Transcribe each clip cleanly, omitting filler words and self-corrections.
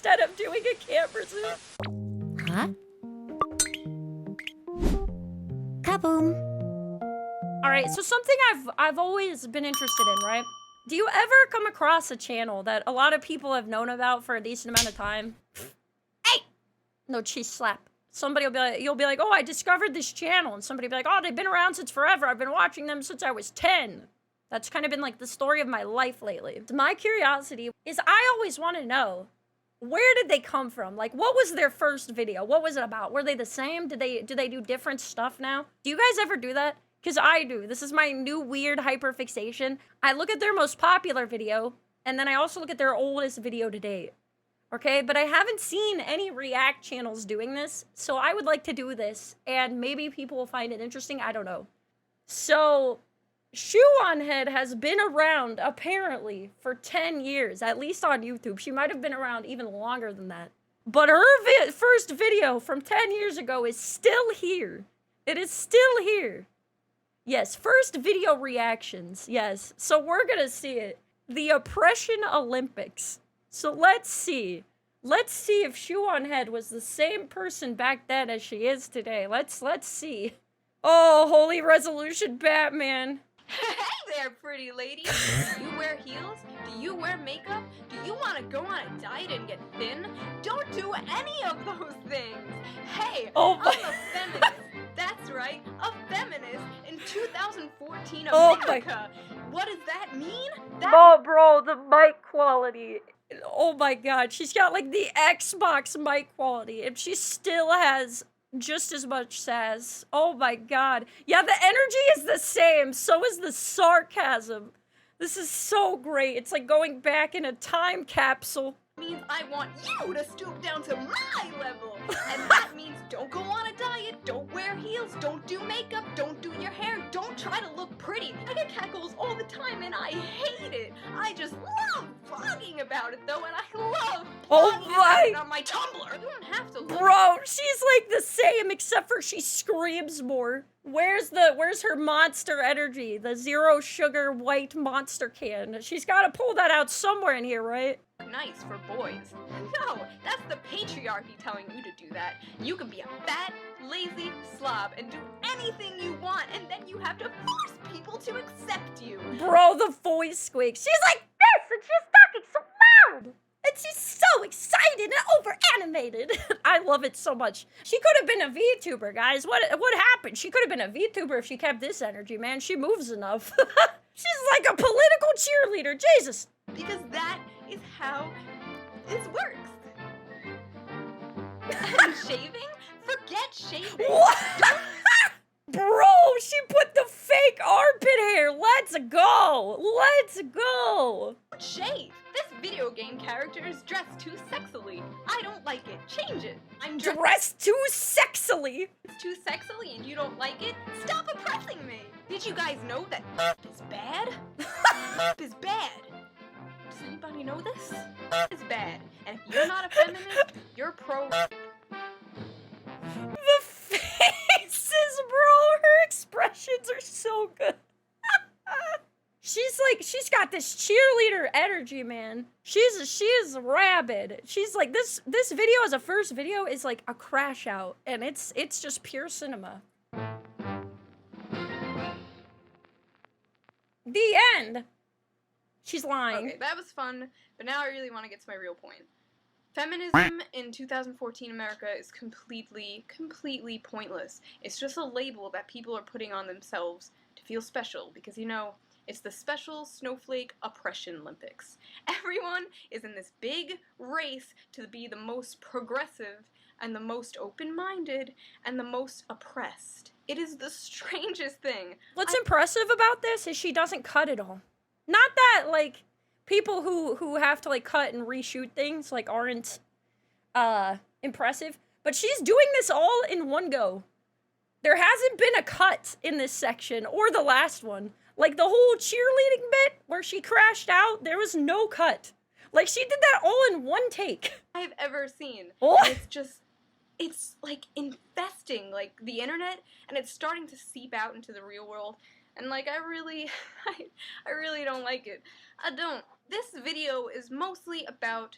instead of doing a camper suit. Huh? Kaboom. All right, so something I've always been interested in, right? Do you ever come across a channel that a lot of people have known about for a decent amount of time? Hey! No, cheese slap. Somebody will be like, you'll be like, oh, I discovered this channel. And somebody will be like, oh, they've been around since forever. I've been watching them since I was 10. That's kind of been like the story of my life lately. My curiosity is I always want to know, where did they come from? Like, what was their first video? What was it about? Were they the same? Do they do different stuff now? Do you guys ever do that? Because I do. This is my new weird hyperfixation. I look at their most popular video, and then I also look at their oldest video to date. Okay, but I haven't seen any React channels doing this, so I would like to do this, and maybe people will find it interesting. I don't know. So, Shoe0nHead has been around, apparently, for 10 years, at least on YouTube. She might have been around even longer than that. But her first video from 10 years ago is still here. It is still here. Yes, first video reactions, yes. So we're gonna see it. The Oppression Olympics. So let's see. Let's see if Shoe0nHead was the same person back then as she is today. Let's see. Oh, Holy Resolution Batman. Hey there, pretty lady. Do you wear heels? Do you wear makeup? Do you want to go on a diet and get thin? Don't do any of those things. Hey, Oh I'm my- a feminist. That's right, a feminist in 2014 Oh my- America. What does that mean? Oh, bro, the mic quality. Oh my god, she's got like the Xbox mic quality, and she still has just as much sass. Oh my god. Yeah, the energy is the same, so is the sarcasm. This is so great. It's like going back in a time capsule. means I want you to stoop down to my level. And that means don't go on a diet, don't wear heels, don't do makeup, don't do your hair, don't try to look pretty. I get catcalls all the time and I hate it. I just love vlogging about it though, and I love vlogging about it on my Tumblr. You don't have to look. Bro, she's like the same except for she screams more. Where's her monster energy? The zero sugar white monster can. She's gotta pull that out somewhere in here, right? Nice for boys. No, that's the patriarchy telling you to do that. You can be a fat, lazy slob and do anything you want, and then you have to force people to accept you. Bro, the voice squeaks. She's like this, and she's talking so loud. And she's so excited and over-animated. I love it so much. She could have been a VTuber, guys. What happened? She could have been a VTuber if she kept this energy, man. She moves enough. She's like a political cheerleader. Jesus. Because that is how this works. And shaving? Forget shaving. What? Bro, she put the fake armpit hair. Let's go. Let's go. Shave. This video game character is dressed too sexily. I don't like it. Change it. I'm Dressed too sexily. too sexily and you don't like it? Stop oppressing me. Did you guys know that is bad? Is bad. Does anybody know this? It's bad. And if you're not a feminist, you're pro. The faces, bro. Her expressions are so good. She's got this cheerleader energy, man. She is rabid. She's like, this video as a first video is like a crash out, and it's just pure cinema. The end. She's lying. Okay, that was fun, but now I really want to get to my real point. Feminism in 2014 America is completely pointless. It's just a label that people are putting on themselves to feel special because, you know, it's the special snowflake oppression Olympics. Everyone is in this big race to be the most progressive and the most open-minded and the most oppressed. It is the strangest thing. What's impressive about this is she doesn't cut it all. Not that, like, people who have to, like, cut and reshoot things, like, aren't, impressive. But she's doing this all in one go. There hasn't been a cut in this section, or the last one. Like, the whole cheerleading bit where she crashed out, there was no cut. Like, she did that all in one take. I've ever seen. What? And it's like infesting like the internet, and it's starting to seep out into the real world. And like I really don't like it. I don't. This video is mostly about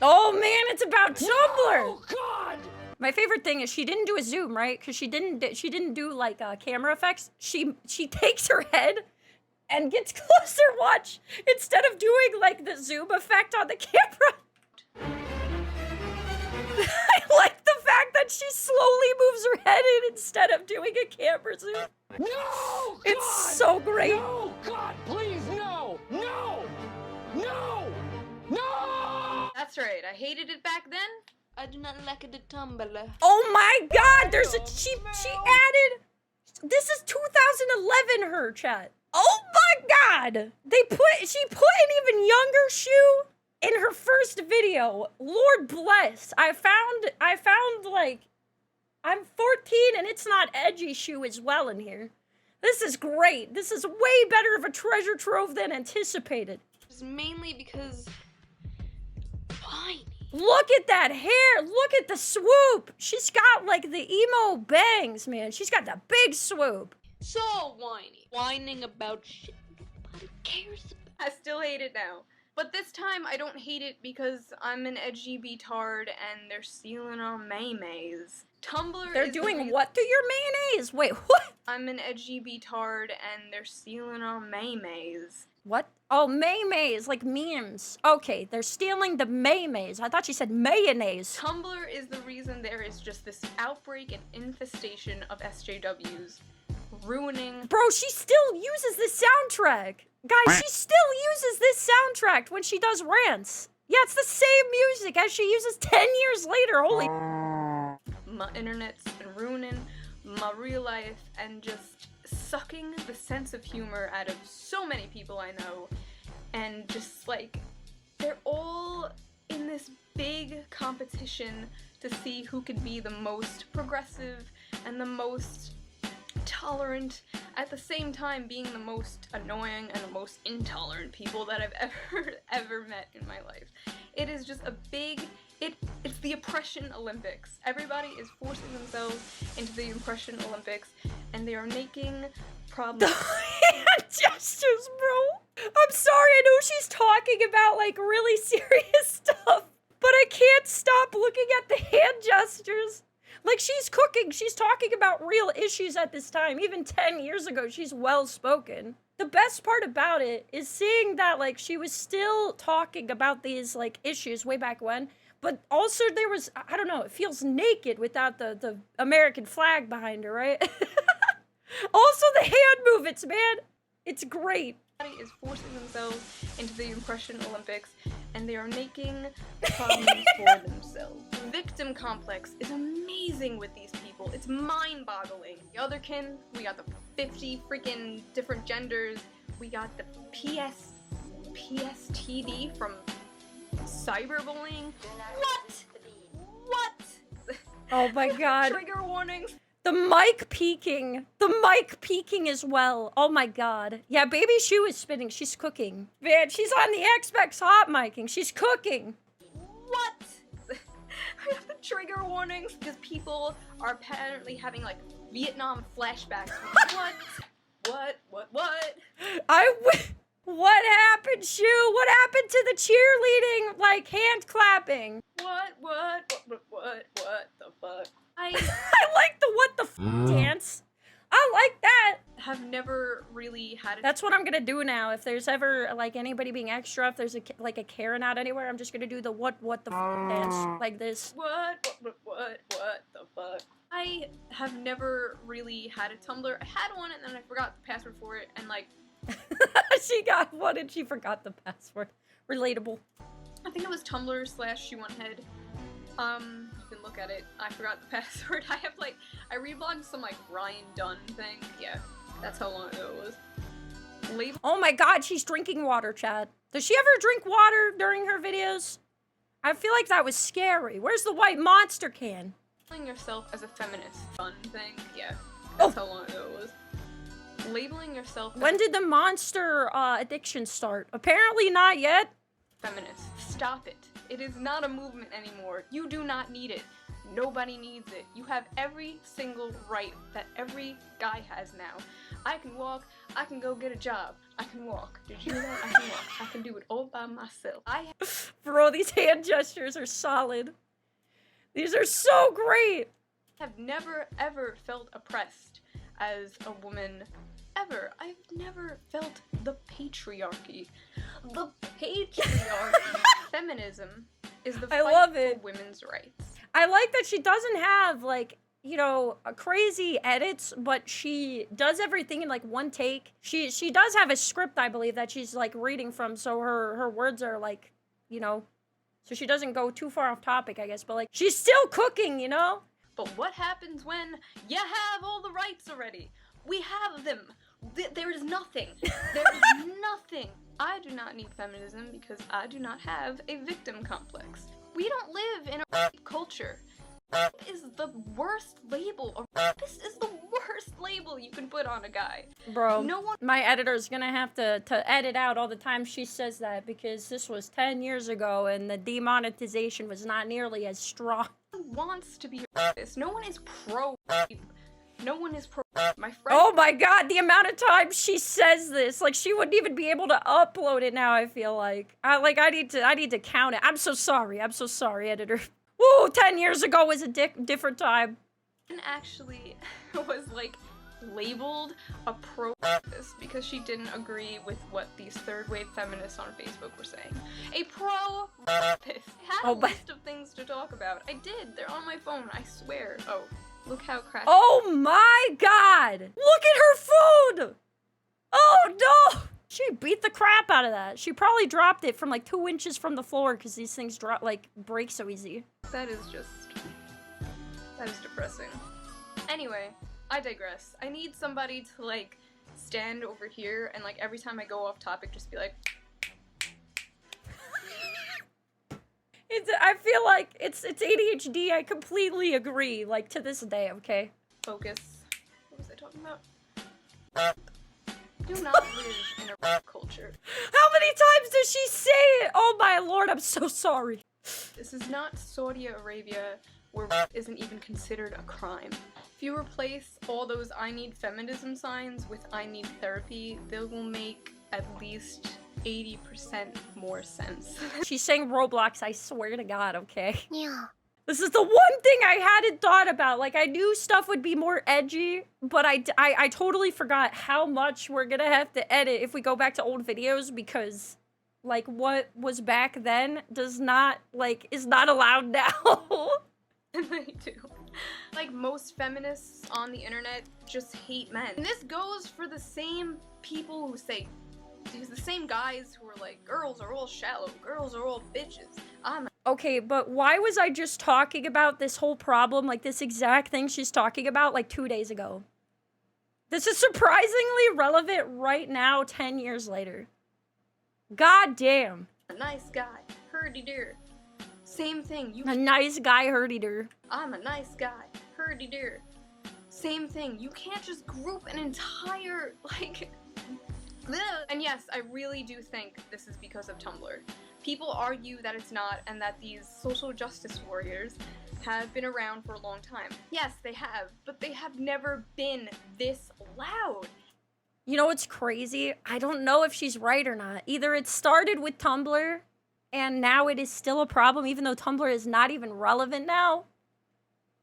Oh man, it's about Tumblr. Oh God! My favorite thing is she didn't do a zoom, right? Because she didn't do like camera effects. She takes her head and gets closer. Watch, instead of doing like the zoom effect on the camera. I like the fact that she slowly moves her head in instead of doing a camera zoom. No! God! It's so great. No! God, please, no! No! No! No! That's right, I hated it back then. I do not like the Tumblr. Oh my God! There's a she added. This is 2011. Her chat. Oh my God! She put an even younger Shoe in her first video. Lord bless. I found like I'm 14 and it's not edgy Shoe as well in here. This is great. This is way better of a treasure trove than anticipated. It's mainly because why? Look at that hair. Look at the swoop. She's got like the emo bangs, man. She's got the big swoop. So whiny. Whining about shit nobody cares about. I still hate it now. But this time I don't hate it because I'm an edgy B-tard and they're stealing our maymays. Tumblr They're is doing what to your mayonnaise? Wait, what? I'm an edgy B-tard and they're stealing our maymays. What? Oh, maymays, like memes. Okay, they're stealing the maymays. I thought she said mayonnaise. Tumblr is the reason there is just this outbreak and infestation of SJWs. Ruining. Bro, she still uses this soundtrack. Guys, she still uses this soundtrack when she does rants. Yeah, it's the same music as she uses 10 years later. Holy. My internet's been ruining my real life and just sucking the sense of humor out of so many people I know. And just like, they're all in this big competition to see who can be the most progressive and the most tolerant, at the same time being the most annoying and the most intolerant people that I've ever met in my life. It is just a big, it's the oppression Olympics. Everybody is forcing themselves into the oppression Olympics and they are making problems. Hand gestures, bro. I'm sorry, I know she's talking about like really serious stuff, but I can't stop looking at the hand gestures. Like, she's cooking. She's talking about real issues at this time. Even 10 years ago, she's well-spoken. The best part about it is seeing that, like, she was still talking about these, like, issues way back when. But also there was, I don't know, it feels naked without the American flag behind her, right? Also the hand movements, man. It's great. Is forcing themselves into the oppression Olympics and they are making problems for themselves. Victim complex is amazing with these people. It's mind-boggling. The other kin, we got the 50 freaking different genders. We got the PSTD from cyberbullying. What? Oh my God. Trigger warnings. The mic peeking as well. Oh my God. Yeah, baby Shoe is spinning. She's cooking. Man, she's on the Xbox hot micing. She's cooking. What? I have the trigger warnings because people are apparently having like Vietnam flashbacks. What? What happened, Shoe? What happened to the cheerleading, like hand clapping? What the fuck? I like the what the dance. I like that. Have never really had it. That's what I'm gonna do now. If there's ever like anybody being extra, if there's a Karen out anywhere, I'm just gonna do the what the dance like this. What the fuck? I have never really had a Tumblr. I had one and then I forgot the password for it and like. She got one and she forgot the password. Relatable. I think it was Tumblr /Shoe0nHead. You can look at it. I forgot the password. I reblogged some like Ryan Dunn thing. Yeah, that's how long ago it was. Oh my God, she's drinking water, chat. Does she ever drink water during her videos? I feel like that was scary. Where's the white monster can? Labeling yourself as a feminist fun thing. Yeah, that's how long ago it was. Labeling yourself. When did the monster addiction start? Apparently not yet. Feminist. Stop it. It is not a movement anymore. You do not need it. Nobody needs it. You have every single right that every guy has now. I can walk, I can go get a job. I can walk. Did you know that? I can walk. I can do it all by myself. Bro, these hand gestures are solid. These are so great. Have never ever felt oppressed as a woman ever. I've never felt the patriarchy. The patriarchy. Feminism is the fight love for it. women's rights. I like that she doesn't have, like, you know, crazy edits, but she does everything in, like, one take. She does have a script, I believe, that she's, like, reading from, so her words are, like, you know, so she doesn't go too far off topic, I guess, but, like, she's still cooking, you know? But what happens when you have all the rights already? We have them. There is nothing. There is nothing. I do not need feminism because I do not have a victim complex. We don't live in a rape culture. Rape is the worst label. A rapist is the worst label you can put on a guy. Bro, No one my editor's gonna have to edit out all the time she says that because this was 10 years ago and the demonetization was not nearly as strong. wants to be a rapist. No one is pro-rape. No one is pro. My friend. Oh my god, the amount of times she says this, like she wouldn't even be able to upload it now, I feel like. I need to count it. I'm so sorry, editor. Woo, 10 years ago was a different time. Actually was like labeled a pro-rapist because she didn't agree with what these third-wave feminists on Facebook were saying. A pro-rapist. I had a list of things to talk about. I did. They're on my phone, I swear. Oh, look how crappy. Oh my god! Look at her food! Oh no! She beat the crap out of that. She probably dropped it from like 2 inches from the floor because these things break so easy. That is depressing. Anyway, I digress. I need somebody to like stand over here and like every time I go off topic just be like I feel like it's ADHD. I completely agree, like to this day, okay? focus. What was I talking about? Do not live in a rap culture. How many times does she say it? Oh my lord, I'm so sorry. This is not Saudi Arabia where rap isn't even considered a crime. If you replace all those I need feminism signs with I need therapy, they will make at least 80% more sense. She's saying Roblox, I swear to god, okay? Yeah. This is the one thing I hadn't thought about. Like, I knew stuff would be more edgy, but I totally forgot how much we're gonna have to edit if we go back to old videos because, like, what was back then is not allowed now. They do. Like, most feminists on the internet just hate men. And this goes for the same people who say, the same guys who are like, girls are all shallow, girls are all bitches. Okay, but why was I just talking about this whole problem, like this exact thing she's talking about, like 2 days ago? This is surprisingly relevant right now, 10 years later. God damn. A nice guy, herdy-der. Same thing, A nice guy, herdy-der. I'm a nice guy, herdy-der. Same thing, you can't just group an entire, like, bleh. And yes, I really do think this is because of Tumblr. People argue that it's not, and that these social justice warriors have been around for a long time. Yes, they have, but they have never been this loud. You know what's crazy? I don't know if she's right or not. Either it started with Tumblr, and now it is still a problem, even though Tumblr is not even relevant now.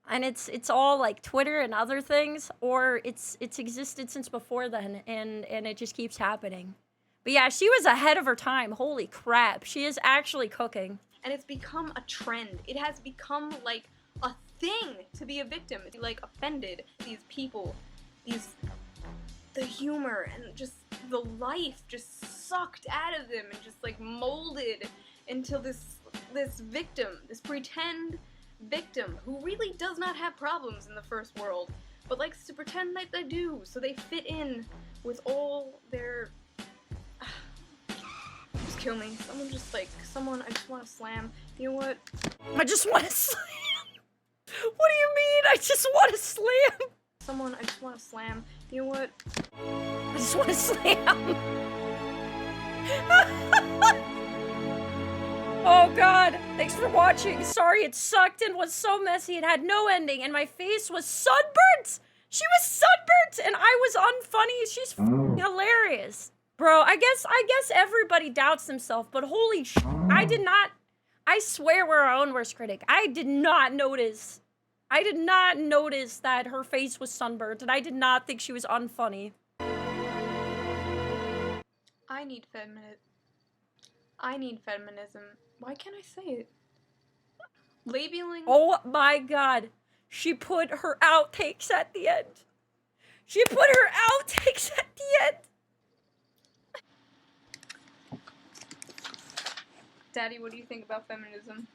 And it's all like Twitter and other things, or it's existed since before then, and it just keeps happening. But yeah, she was ahead of her time. Holy crap. She is actually cooking. And it's become a trend. It has become like a thing to be a victim. To be like offended. These people, the humor and just the life just sucked out of them and just like molded into this victim, this pretend victim who really does not have problems in the first world, but likes to pretend like they do, so they fit in with all their... Just kill me. Someone I just want to slam. You know what? I just want to slam. What do you mean? I just want to slam. Someone I just want to slam. You know what? I just want to slam. Oh god, thanks for watching. Sorry it sucked and was so messy. It had no ending and my face was sunburnt. She was sunburnt and I was unfunny. She's hilarious. Bro, I guess everybody doubts themselves, but holy sh**, I swear we're our own worst critic. I did not notice that her face was sunburnt, and I did not think she was unfunny. I need feminism. Why can't I say it? Labeling. Oh my god. She put her outtakes at the end. She put her outtakes at the end. Daddy, what do you think about feminism?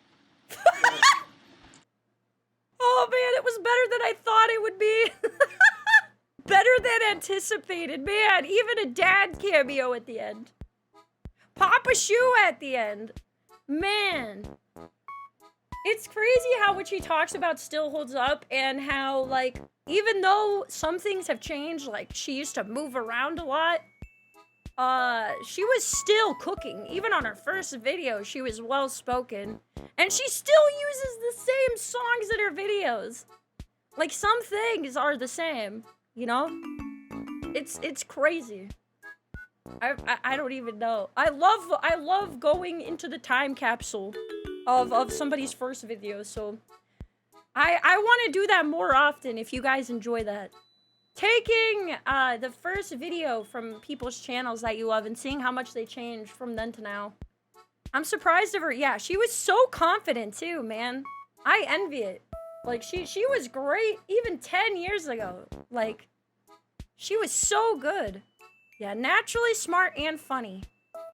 Oh man, it was better than I thought it would be. Better than anticipated. Man, even a dad cameo at the end. Papa Shoe at the end. Man. It's crazy how what she talks about still holds up, and how, like, even though some things have changed, like, she used to move around a lot, she was still cooking. Even on her first video, she was well-spoken. And she still uses the same songs in her videos. Like, some things are the same, you know? It's crazy. I don't even know. I love going into the time capsule of somebody's first video, so I want to do that more often if you guys enjoy that. Taking the first video from people's channels that you love and seeing how much they changed from then to now. I'm surprised of her. Yeah, she was so confident too, man. I envy it. Like, she was great even 10 years ago. Like, she was so good. Yeah, naturally smart and funny.